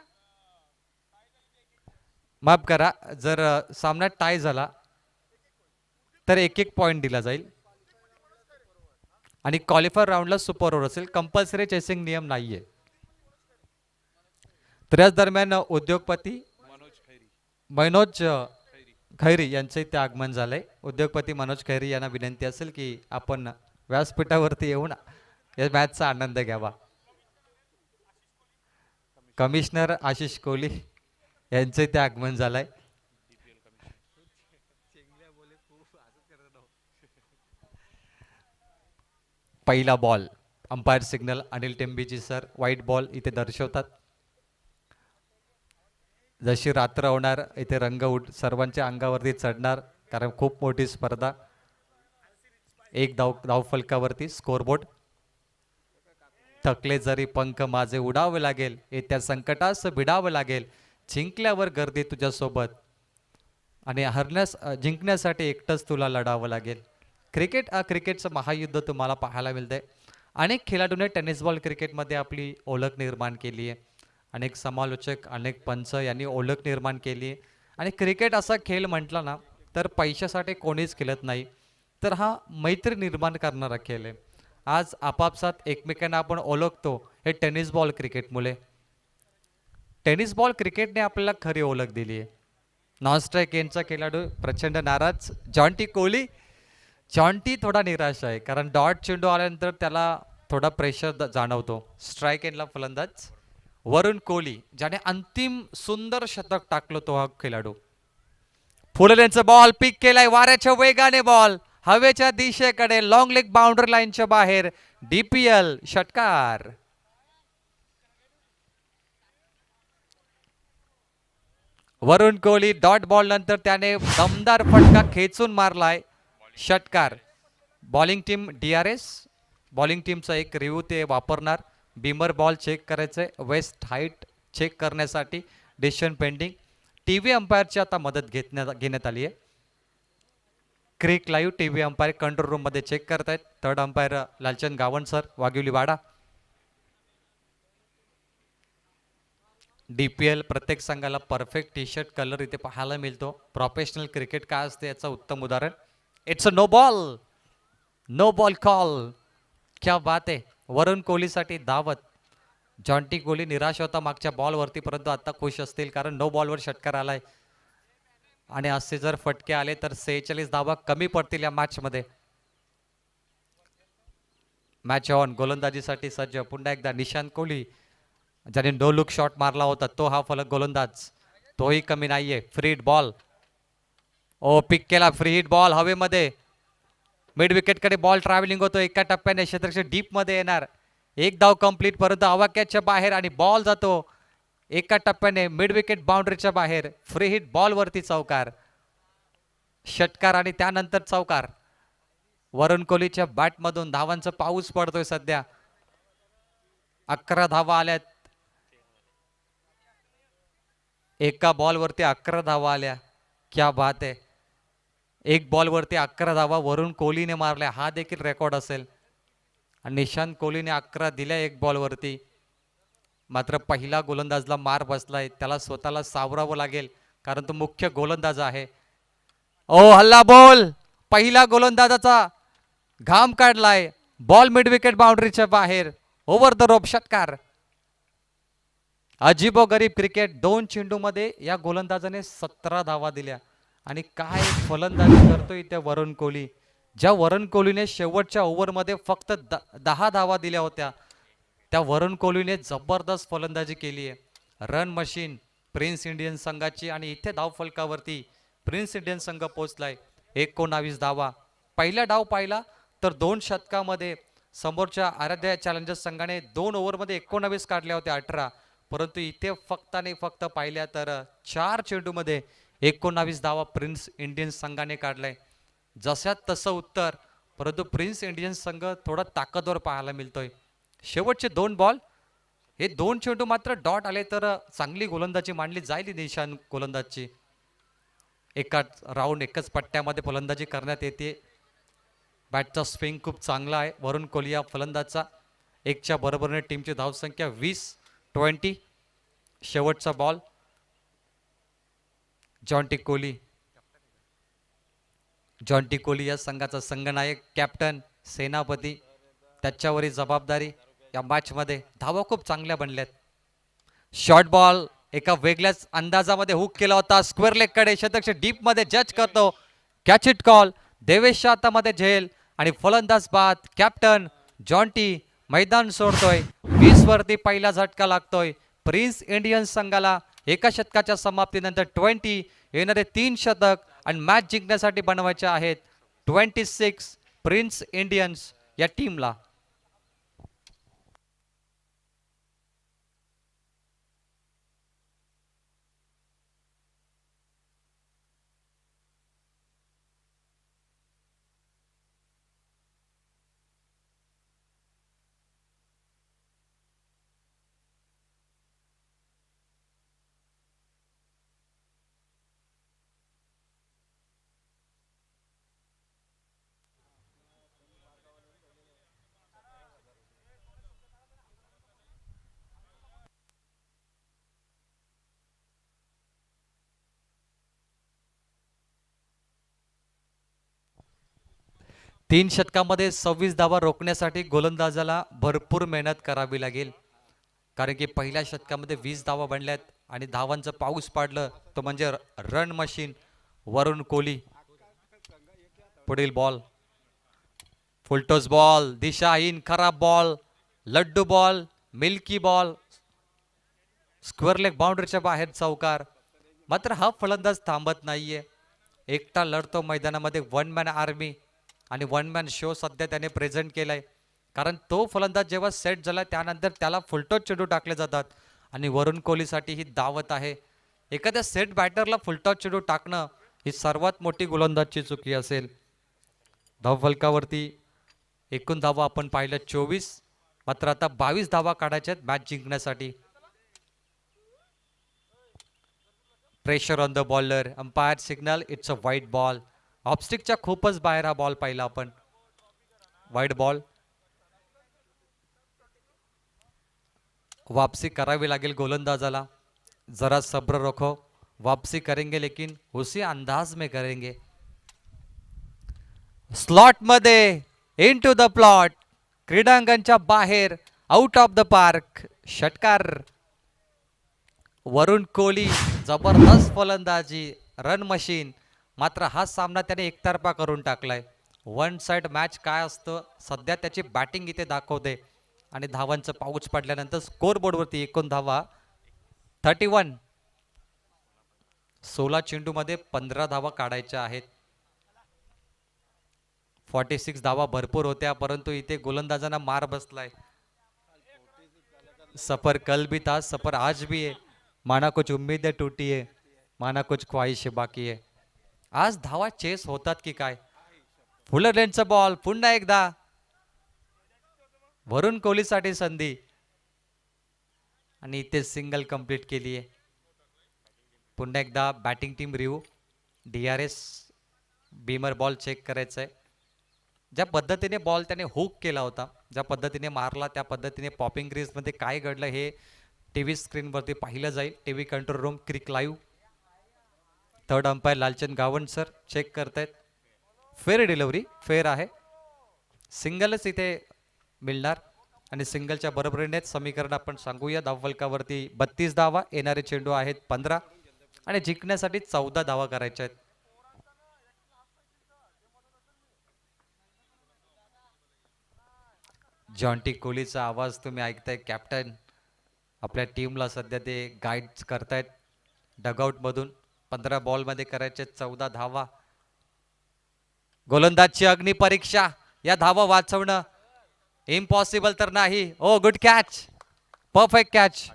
Speaker 2: माफ करा, जर सामना टाय झाला तर एक एक पॉइंट दिला जाईल आणि क्वालिफायर राऊंडला सुपर ओव्हर असेल. कंपल्सरी चेसिंग नियम नाहीये. तर याच दरम्यान उद्योगपती मनोज खैरी यांचे इथे आगमन झालंय. उद्योगपती मनोज खैरी यांना विनंती असेल की आपण व्यासपीठावरती येऊन या मॅचचा आनंद घ्यावा. कमिशनर आशिष कोहली यांचे इथे आगमन झालंय. पहिला बॉल. अंपायर सिग्नल अनिल टेंबीजी सर व्हाईट बॉल इथे दर्शवतात. जशी रात्र होणार इथे रंग सर्वांच्या अंगावरती चढणार, कारण खूप मोठी स्पर्धा. एक धावफलकावरती स्कोरबोर्ड. थकले जरी पंख माझे उडावे लागेल, येत्या संकटास भिडावं लागेल, जिंकल्यावर गर्दी तुझ्यासोबत आणि जिंकण्यासाठी एकटंच तुला लढावं लागेल. क्रिकेट क्रिकेटचं महायुद्ध तुम्हाला पाहायला मिळतंय. अनेक खेळाडूंनी टेनिस बॉल क्रिकेटमध्ये आपली ओळख निर्माण केली आहे. अनेक समालोचक, अनेक पंच यांनी ओळख निर्माण केली आहे. आणि क्रिकेट असा खेळ म्हटला ना तर पैशासाठी कोणीच खेळत नाही, तर हा मैत्री निर्माण करणारा खेळ आहे. आज आपापसात एकमेकांना आपण ओळखतो हे टेनिस बॉल क्रिकेटमुळे. टेनिस बॉल क्रिकेटने आपल्याला खरी ओळख दिली आहे. नॉन स्ट्राईक एंडचा खेळाडू प्रचंड नाराज. जॉन्टी कोहली. जॉन्टी थोडा निराश आहे, कारण डॉट चेंडू आल्यानंतर त्याला थोडा प्रेशर जाणवतो. स्ट्राईक एंडला फलंदाज वरुण कोहली, ज्याने अंतिम सुंदर शतक टाकलं तो हा खेळाडू. फुललेंचा बॉल पिक केलाय वाऱ्याच्या वेगाने. बॉल हवेच्या दिशेकडे, लॉंग लेग बाउंड्री लाईनच्या बाहेर. DPL षटकार. वरुण कोहली डॉट बॉल नंतर त्याने दमदार फटका खेचून मारलाय. षटकार. बॉलिंग टीम DRS, बॉलिंग टीमचा एक रिव्ह्यू ते वापरणार. बीमर बॉल चेक करायचंय, वेस्ट हाईट चेक करण्यासाठी डिसिजन पेंडिंग. TV अंपायरची आता मदत घेण्यात आली आहे. Cric live TV umpire control room मध्ये चेक करतायत. Third umpire Lalchand Gawand sir, Waghivali Wada. DPL प्रत्येक संघाला परफेक्ट टी शर्ट कलर इथे पाहायला मिळतो. प्रोफेशनल क्रिकेट काय असते याचं उत्तम उदाहरण. It's a no ball, no ball call. क्या बात आहे. वरुण कोहलीसाठी धावत. जॉन्टी कोहली निराश होता मागच्या बॉलवरती, परंतु आता खुश असतील कारण नो बॉलवर षटकार आलाय. आणि असे जर फटके आले तर 46 धावा कमी पडतील या मॅचमध्ये. Match on. गोलंदाजीसाठी सज्ज पुन्हा एकदा निशांत कोहली, ज्याने नो लुक शॉट मारला होता तो हा फलक गोलंदाज. तोही कमी नाहीये. Free hit ball. Oh pick केला फ्री हिट बॉल हवेमध्ये. मिड विकेटकडे बॉल ट्रॅव्हलिंग होतो. एका टप्प्याने क्षेत्रक्षे डीप मध्ये येणार. एक धाव कंप्लीट, परंतु आवाक्याच्या बाहेर आणि बॉल जातो एका टप्प्याने मिड विकेट बाउंड्रीच्या बाहेर. फ्री हिट बॉल वरती चौकार. षटकार आणि त्यानंतर चौकार. वरुण कोहलीच्या बॅट मधून धावांचा पाऊस पडतोय सध्या. 11 धावा आल्यात. एका बॉल वरती 11 धावा आल्या. क्या बात आहे. एक बॉल वरती 11 धावा वरुण कोहलीने मारल्या, हा देखील रेकॉर्ड असेल. आणि निशांत कोहलीने 11 दिल्या एक बॉल वरती. मात्र पहिला गोलंदाजला मार बसलाय, त्याला स्वतःला सावरावं लागेल कारण तो मुख्य गोलंदाज आहे. ओ हल्ला बॉल. पहिला गोलंदाजाचा घाम काढलाय. बॉल मिड विकेट बाउंड्रीच्या बाहेर. ओव्हर द रोप षटकार. अजिबो गरीब क्रिकेट. 2 चेंडूमध्ये या गोलंदाजाने 17 धावा दिल्या. आणि काय फलंदाजी करतोय त्या वरुण कोहली. ज्या वरुण कोहलीने शेवटच्या ओव्हरमध्ये फक्त 10 धावा दिल्या होत्या, त्या वरुण कोहलीने जबरदस्त फलंदाजी केली आहे. रन मशीन प्रिन्स इंडियन संघाची. आणि इथे धाव फलकावरती प्रिन्स इंडियन संघ पोहोचलाय. 19 धावा. पहिला डाव पाहिला तर 2 षटकामध्ये समोरच्या आराध्या चॅलेंजर्स संघाने 2 ओव्हरमध्ये 19 काढल्या होत्या 18, परंतु इथे फक्त आणि फक्त पाहिल्या तर 4 चेंडूमध्ये 19 धावा प्रिन्स इंडियन संघाने काढलाय. जशात तसं उत्तर परंतु प्रिन्स इंडियन्स संघ थोडा ताकदवर पाहायला मिळतोय. शेवटचे 2 बॉल हे 2 चेंडू मात्र डॉट आले तर चांगली गोलंदाजी मांडली जाईल ही निशान गोलंदाजची. एकाच राऊंड एकच पट्ट्यामध्ये फलंदाजी करण्यात येते. बॅटचा स्विंग खूप चांगला आहे वरुण कोहली या फलंदाजचा. 1च्या बरोबरीने टीमची धावसंख्या 20-20. शेवटचा बॉल जॉन्टी कोहली या संघाचा संघनायक कॅप्टन सेनापती त्याच्यावरील जबाबदारी या मॅचमध्ये. धावा खूप चांगल्या बनल्यात. शॉर्ट बॉल एका वेगळ्याच अंदाजामध्ये हुक केला होता स्क्वेअर लेग कडे. शतक डीप मध्ये जज करतो. Catch it call. देवेशच्या हातामध्ये झेल आणि फलंदाज बाद. कॅप्टन जॉन्टी मैदान सोडतोय. 20 वरती पहिला झटका लागतोय प्रिन्स इंडियन्स संघाला. एका शतकाच्या समाप्तीनंतर 20 येणारे 3 शतक आणि मॅच जिंकण्यासाठी बनवायचे आहेत 26 प्रिन्स इंडियन्स या टीमला. तीन षटकामध्ये 26 धावा रोखण्यासाठी गोलंदाजाला भरपूर मेहनत करावी लागेल. कारण की पहिल्या षटकामध्ये 20 धावा बनल्यात आणि धावांचं पाऊस पाडलं तो म्हणजे रन मशीन वरुण कोहली. पुढील बॉल फुलटॉस बॉल. दिशाहीन खराब ball. Laddoo ball. Milky ball. Square leg बाउंड्रीच्या बाहेर चौकार. मात्र हा फलंदाज थांबत नाहीये. एकटा लढतो मैदानामध्ये. 1 मॅन आर्मी आणि 1 मॅन शो सध्या त्याने प्रेझेंट केलाय. कारण तो फलंदाज जेव्हा सेट झाला त्यानंतर त्याला फुलटॉस चेंडू टाकले जातात आणि वरुण कोहलीसाठी ही दावत आहे. एखाद्या सेट बॅटरला फुलटॉस चेंडू टाकणं ही सर्वात मोठी गोलंदाजची चुकी असेल. धावफलकावरती एकूण धावा आपण पाहिलं 24. मात्र आता 22 धावा काढायच्या आहेत मॅच जिंकण्यासाठी. Pressure on the bowler. Umpire signal it's a वाईट बॉल. ऑफस्टिकच्या खूपच बाहेर हा बॉल पाहिला आपण. वाईट बॉल. वापसी करावी लागेल गोलंदाजाला. जरा सब्र रखो. वापसी करेंगे लेकिन उसी अंदाज में करेंगे. स्लॉट मध्ये इनटू द प्लॉट. क्रीडांगणच्या बाहेर आउट ऑफ द पार्क. षटकार. वरुण कोहली जबरदस्त फलंदाजी. Run machine. मात्र हा सामना त्याने एकतर्फा करून टाकलाय. 1 साइड मॅच काय असतं सध्या त्याची बॅटिंग इथे दाखवते. आणि धावांचं पाऊच पडल्यानंतर स्कोर बोर्डवरती एकूण धावा 31. 16 चेंडूमध्ये 15 धावा काढायच्या आहेत. 46 धावा भरपूर होत्या परंतु इथे गोलंदाजांना मार बसलाय. सफर कल भी था सफर आज भी है. माना कुछ उम्मीदें टूटी है माना कुछ ख्वाहिशें बाकी है. आज धावा चेस होतात की काय. फुलर लेनचा बॉल. पुन्हा एकदा वरुण कोहलीसाठी संधी आणि इथे सिंगल कंप्लीट केली आहे. पुन्हा एकदा batting team review. DRS beamer ball check करायचा आहे. ज्या पद्धतीने बॉल त्याने हुक केला होता ज्या पद्धतीने मारला त्या पद्धतीने पॉपिंग क्रीजमध्ये काय घडलं हे TV स्क्रीनवरती पाहिलं जाईल. TV control room cric live. Third umpire Lalchand Gawand sir check करतायत. फेअर डिलिव्हरी फेअर आहे. सिंगलच इथे मिळणार आणि सिंगलच्या बरोबरीनेच समीकरण आपण सांगूया. धावफलकावरती 32 धावा. येणारे चेंडू आहेत 15 आणि जिंकण्यासाठी 14 धावा करायच्या आहेत. जॉन्टी कोहलीचा आवाज तुम्ही ऐकताय. कॅप्टन आपल्या टीमला सध्या ते गाईड करतायत डगआउट मधून. 15 बॉलमध्ये करायचे 14 धावा. गोलंदाजची अग्निपरीक्षा. या धावा वाचवणं इम्पॉसिबल तर नाही. Oh good catch. Perfect catch.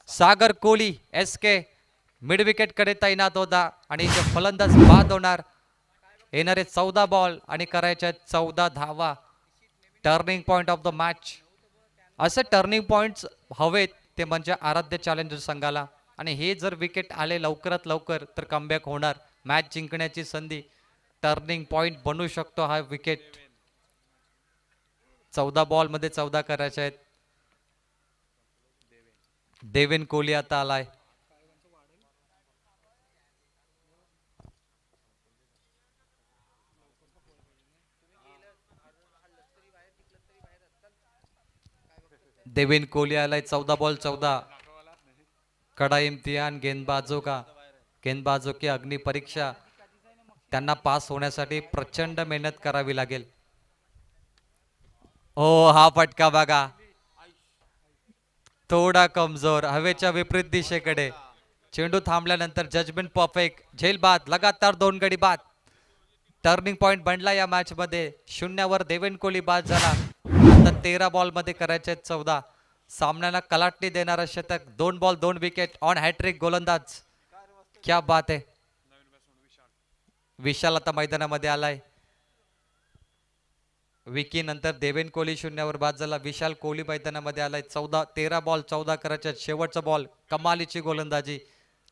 Speaker 2: Sagar Kohli SK mid wicket कडे तैनात होता आणि इथे फलंदाज बाद होणार. येणारे 14 बॉल आणि करायच्या 14 धावा. Turning point of the match. असे टर्निंग पॉइंट्स हवेत ते म्हणजे आराध्य चॅलेंजर संघाला. आणि हे जर विकेट आले लवकरात लवकर तर कमबॅक होणार. मॅच जिंकण्याची संधी टर्निंग पॉइंट बनू शकतो हा विकेट. 14 बॉल मध्ये 14 करायचे आहेत. देवेन कोहली आता आलाय. देवेन कोहली आलाय. 14 बॉल 14. कडा इम्तिहान गेंदबाजों का. गेंदबाजों की अग्नि परीक्षा. त्यांना पास होण्यासाठी प्रचंड मेहनत करावी लागेल. हो हा फटका बघा. थोडा कमजोर. हवेच्या विपरीत दिशेकडे. चेंडू थांबल्यानंतर जजमेंट परफेक्ट. झेल बाद. लगातार 2 गडी बाद. टर्निंग पॉइंट बनला या मॅच मध्ये. 0 देवेन कोहली बाद झाला. आता 13 बॉल मध्ये करायचे 14. सामन्याला कलाटणी देणारा शतक. 2 बॉल 2 विकेट ऑन हॅट्रिक गोलंदाज. क्या बात आहे. विशाल आता मैदानामध्ये आलाय. विकी नंतर देवेन कोहली 0 बाद झाला. विशाल कोहली मैदानामध्ये आलाय. 13 बॉल 14 करायचे. शेवटचा बॉल. कमालीची गोलंदाजी.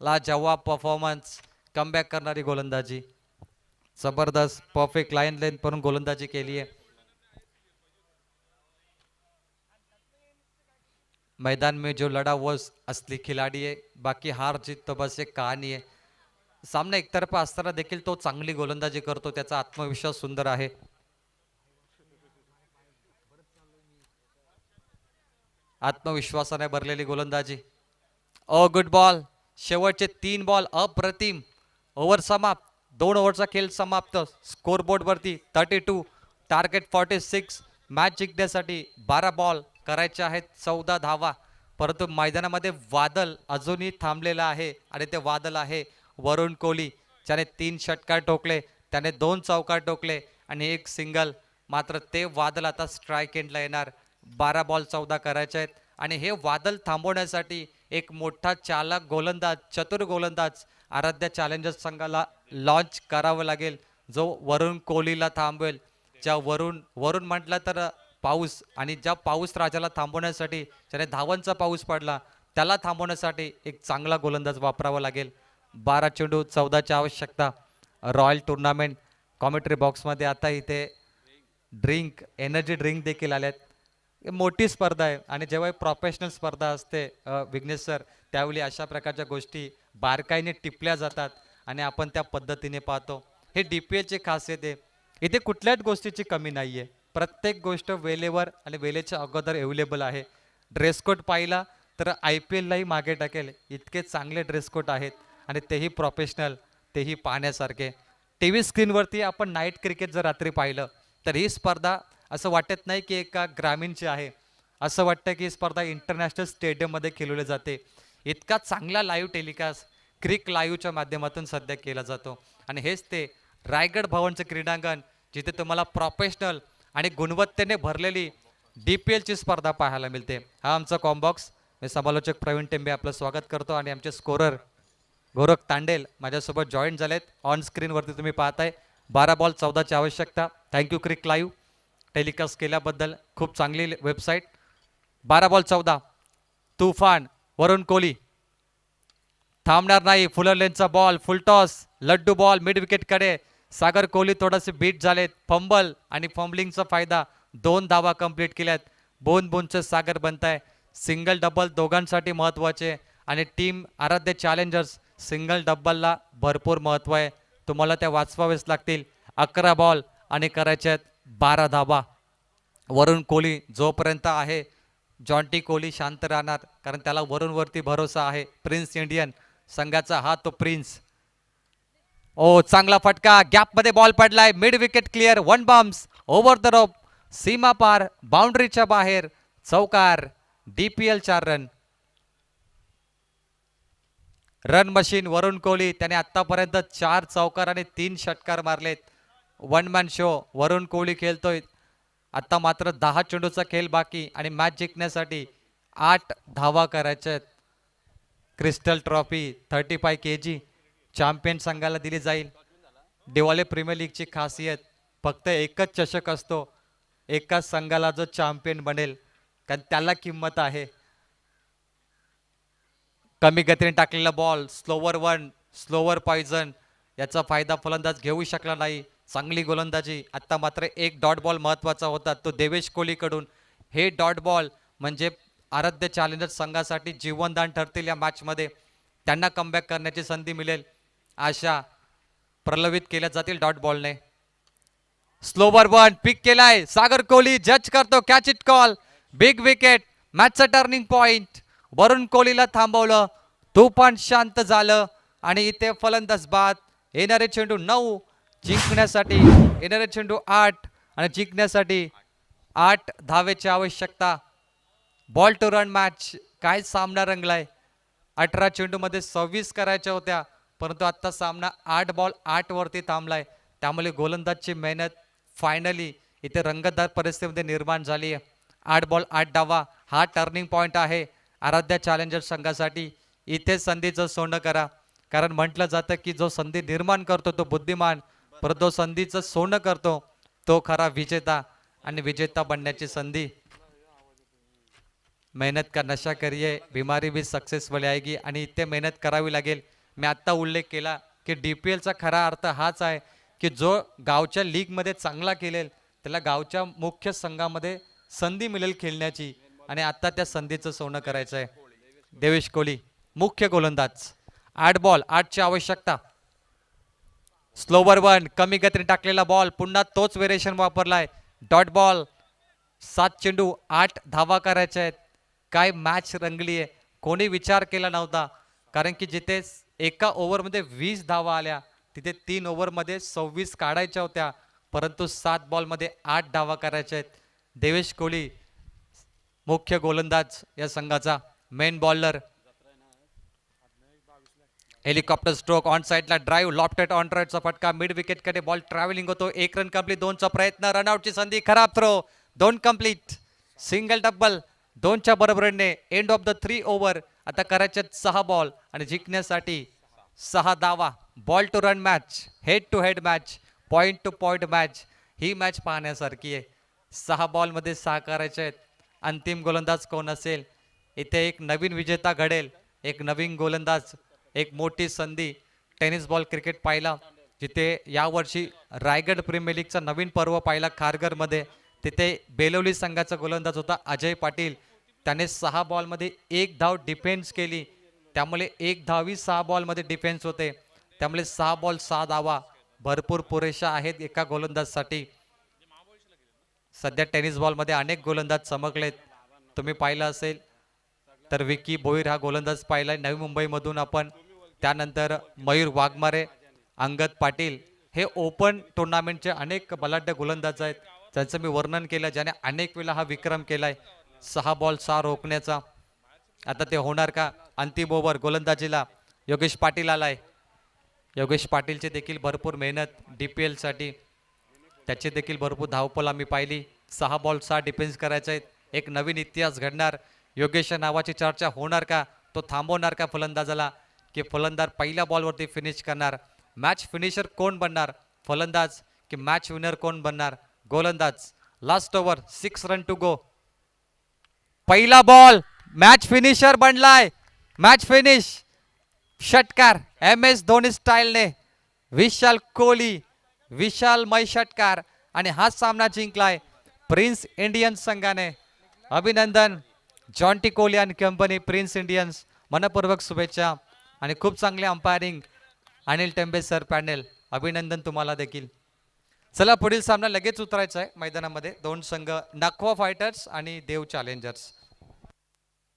Speaker 2: लाजवाब परफॉर्मन्स. कमबॅक करणारी गोलंदाजी. जबरदस्त परफेक्ट लाईन लेंथ पण गोलंदाजी केली आहे. मैदान में जो लड़ा वो असली खिलाडी आहे. बाकी हार जीत तो बस एक कहाणी आहे. सामना एकतर्फा असताना देखील तो चांगली गोलंदाजी करतो. त्याचा आत्मविश्वास सुंदर आहे. आत्मविश्वासाने भरलेली गोलंदाजी. Good ball. शेवटचे 3 बॉल अप्रतिम. ओव्हर समाप्त. 2 ओव्हरचा खेळ समाप्त. स्कोरबोर्ड वरती 32. टार्गेट 46. मॅच जिंकण्यासाठी 12 बॉल करायचे आहेत. 14 धावा. परंतु मैदानामध्ये वादळ अजूनही थांबलेलं आहे आणि ते वादळ आहे वरुण कोहली. ज्याने 3 षटकार ठोकले. त्याने 2 चौकार ठोकले आणि 1 सिंगल. मात्र ते वादळ आता स्ट्राईक एंडला येणार. 12 बॉल 14 करायचे आहेत आणि हे वादळ थांबवण्यासाठी एक मोठा चालक गोलंदाज, चतुर गोलंदाज आराध्य चॅलेंजर्स संघाला लॉन्च करावं लागेल, जो वरुण कोहलीला थांबवेल. ज्या वरुण म्हटलं तर पाऊस, आणि ज्या पाऊस राजाला थांबवण्यासाठी, ज्याने धावांचा पाऊस पडला त्याला थांबवण्यासाठी एक चांगला गोलंदाज वापरावा लागेल. 12 चेंडू 14ची आवश्यकता. रॉयल टुर्नामेंट कॉमेंट्री बॉक्समध्ये आता इथे ड्रिंक, एनर्जी ड्रिंक देखील आल्यात. मोठी स्पर्धा आहे आणि जेव्हा प्रोफेशनल स्पर्धा असते विघ्नेश सर, त्यावेळी अशा प्रकारच्या गोष्टी बारकाईने टिपल्या जातात आणि आपण त्या पद्धतीने पाहतो. हे DPLची खासियत आहे. इथे कुठल्याच गोष्टीची कमी नाही आहे. प्रत्येक गोष्ट वेळेवर आणि वेळेच्या अगोदर अवेलेबल आहे. ड्रेस कोड पाहिला तर IPLलाही मागे टाकेल इतके चांगले ड्रेस कोड आहेत आणि तेही प्रोफेशनल, तेही पाहण्यासारखे. TV स्क्रीनवरती आपण नाईट क्रिकेट जर रात्री पाहिलं तर ही स्पर्धा असं वाटत नाही की एका ग्रामीणची आहे. असं वाटतं की ही स्पर्धा इंटरनॅशनल स्टेडियममध्ये खेळवली जाते. इतका चांगला लाईव्ह टेलिकास्ट क्रिक लाईव्हच्या माध्यमातून सध्या केला जातो. आणि हेच ते रायगड भवनचं क्रीडांगण, जिथे तुम्हाला प्रोफेशनल आणि गुणवत्तेने भरलेली DPLची स्पर्धा पाहायला मिळते. हा आमचा कॉम्बॉक्स. मी समालोचक प्रवीण टेंबे आपलं स्वागत करतो आणि आमचे स्कोरर गोरख तांडेल माझ्यासोबत जॉईन झालेत. ऑन स्क्रीनवरती तुम्ही पाहताय. 12 बॉल 14ची आवश्यकता. थँक्यू क्रिक लाईव्ह टेलिकास्ट केल्याबद्दल. खूप चांगली वेबसाईट. 12 बॉल 14. तुफान. वरुण कोहली थांबणार नाही. फुलर लेनचा ball. Fulltoss. Laddoo ball mid विकेटकडे. सागर कोहली थोडेसे बीट झालेत. फंबल आणि फंबलिंगचा फायदा. 2 धावा कंप्लीट केल्यात. बोनचे सागर बनताय. सिंगल डबल दोघांसाठी महत्त्वाचे आणि टीम आराध्य चॅलेंजर्स सिंगल डबलला भरपूर महत्त्व आहे. तुम्हाला त्या वाचवावेच लागतील. 11 बॉल आणि करायचे आहेत 12 धावा. वरुण कोहली जोपर्यंत आहे, जॉन्टी कोहली शांत राहणार, कारण त्याला वरुणवरती भरोसा आहे. प्रिन्स इंडियन संघाचा हा तो प्रिन्स. चांगला फटका. गॅपमध्ये बॉल पडलाय. Mid wicket clear. 1 बम्स ओव्हर द रोप. सीमा पार. बाउंड्रीच्या बाहेर. चौकार. DPL 4 run. Run machine Varun Kohli. त्याने आतापर्यंत 4 चौकार आणि 3 षटकार मारलेत. 1 मॅन शो वरुण कोहली खेळतोय. आता मात्र 10 चेंडूचा खेळ बाकी आणि मॅच जिंकण्यासाठी 8 धावा करायच्या आहेत. क्रिस्टल ट्रॉफी 35 kg चॅम्पियन संघाला दिली जाईल. दिवाळी प्रीमियर लीगची खासियत फक्त एकच चषक असतो, एकाच संघाला जो चॅम्पियन बनेल कारण त्याला किंमत आहे. कमी गतीने टाकलेला ball, slower one, slower poison, याचा फायदा फलंदाज घेऊ शकला नाही. चांगली गोलंदाजी. आता मात्र एक डॉट बॉल महत्त्वाचा होता तो देवेश कोहलीकडून. हे डॉट बॉल म्हणजे आराध्य चॅलेंजर संघासाठी जीवनदान ठरतील या मॅचमध्ये. त्यांना कमबॅक करण्याची संधी मिळेल आशा प्रलवित केल्या जातील डॉट बॉलने. स्लोवर वन पिक केलाय सागर कोहली, जज करतो catch it call, big wicket, मॅचचा टर्निंग पॉइंट. वरुण कोहलीला थांबवलं, तो पण शांत झालं आणि इथे फलंदाज बाद. येणारे चेंडू 9 जिंकण्यासाठी, येणारे चेंडू 8 आणि जिंकण्यासाठी 8 धावेची आवश्यकता. Ball to run match. काय सामना रंगलाय. 18 चेंडूमध्ये 26 करायच्या होत्या परंतु आता सामना 8 बॉल 8 वरती थांबलाय. त्यामुळे गोलंदाजची मेहनत फायनली इथे रंगतदार परिस्थितीमध्ये निर्माण झाली आहे. 8 बॉल 8 डावा हा टर्निंग पॉइंट आहे आराध्या चॅलेंजर संघासाठी. इथे संधीचं सोनं करा, कारण म्हटलं जातं की जो संधी निर्माण करतो तो बुद्धिमान, परंतु जो संधीचं सोनं करतो तो खरा विजेता. आणि विजेता बनण्याची संधी. मेहनत का नशा करिए, बीमारी भी सक्सेसफुल आएगी. आणि इथे मेहनत करावी लागेल. मी आत्ता उल्लेख केला की DPLचा खरा अर्थ हाच आहे की जो गावच्या लीगमध्ये चांगला खेळेल त्याला गावच्या मुख्य संघामध्ये संधी मिळेल खेळण्याची. आणि आता त्या संधीचं सोनं करायचं आहे. देवेश कोहली मुख्य गोलंदाज. 8 बॉल 8 ची आवश्यकता. स्लोवर वन, कमी गतीने टाकलेला बॉल, पुन्हा तोच व्हेरिएशन वापरलाय. Dot ball. 7 चेंडू 8 धावा करायच्या आहेत. काय मॅच रंगली आहे. कोणी विचार केला नव्हता, कारण की जिथे एका ओव्हरमध्ये 20 धावा आल्या तिथे 3 ओव्हरमध्ये 26 काढायच्या होत्या, परंतु 7 बॉलमध्ये 8 धावा करायच्या आहेत. देवेश कोहली मुख्य गोलंदाज या संघाचा. Main bowler. Helicopter stroke, on साइडला ड्राईव्ह, लॉफ्टेड ऑन राईटचा फटका, मिड विकेट कडे बॉल ट्रॅव्हलिंग होतो. 1 रन कंप्लीट. 2चा प्रयत्न, रनआउटची संधी, खराब थ्रो, 2 कंप्लीट. सिंगल डबल 2च्या बरोबरीने एंड ऑफ द 3 ओव्हर. आता करायचे 6 बॉल आणि जिंकण्यासाठी 6 धावा. Ball to run match, head to head match, point to point match. ही मॅच पाहण्यासारखी आहे. 6 बॉलमध्ये 6 करायचे आहेत. अंतिम गोलंदाज कोण असेल. इथे एक नवीन विजेता घडेल, एक नवीन गोलंदाज, एक मोठी संधी. टेनिस बॉल क्रिकेट पाहिला जिथे यावर्षी रायगड प्रीमियर लीगचा नवीन पर्व पाहिला खारघरमध्ये. तिथे बेलोली संघाचा गोलंदाज होता अजय पाटील. त्याने 6 बॉलमध्ये 1 धाव डिफेन्स केली, त्यामुळे 1 धावी 6 बॉलमध्ये डिफेन्स होते. त्यामुळे 6 बॉल 6 धावा भरपूर पुरेशा आहेत एका गोलंदाजसाठी. सध्या टेनिस बॉलमध्ये अनेक गोलंदाज चमकलेत. तुम्ही पाहिलं असेल तर विकी भोईर हा गोलंदाज पाहिलाय नवी मुंबईमधून आपण. त्यानंतर मयूर वाघमारे, अंगद पाटील, हे ओपन टुर्नामेंटचे अनेक बलाढ्य गोलंदाज आहेत. त्यांचं मी वर्णन केलं, ज्याने अनेक वेळा हा विक्रम केलाय 6 बॉल 6 रोखण्याचा. आता ते होणार का. अंतिम ओव्हर गोलंदाजीला योगेश पाटील आलाय. योगेश पाटीलची देखील भरपूर मेहनत DPL साठी, त्याची देखील भरपूर धावपळ आम्ही पाहिली. 6 बॉल 6 डिफेन्स करायचे आहेत. एक नवीन इतिहास घडणार. योगेश नावाची चर्चा होणार का. तो थांबवणार का फलंदाजाला, की फलंदाज पहिल्या बॉलवरती फिनिश करणार. मॅच फिनिशर कोण बनणार, फलंदाज की मॅच विनर कोण बनणार, गोलंदाज. Last over 6 run to go. पहिला बॉल मॅच फिनिशर बनलाय. मॅच फिनिश षटकार MS धोनी स्टाईलने. विशाल कोहली, विशालमय षटकार आणि हा सामना जिंकलाय प्रिन्स इंडियन्स संघाने. अभिनंदन जॉन्टी कोहली आणि कंपनी, प्रिन्स इंडियन्स. मनपूर्वक शुभेच्छा आणि खूप चांगले umpiring Anil Tembe sir panel. अभिनंदन तुम्हाला देखील. चला पुढील सामना लगेच उतरायचा आहे मैदानामध्ये. 2 संघ, नखवा फायटर्स आणि देव चॅलेंजर्स.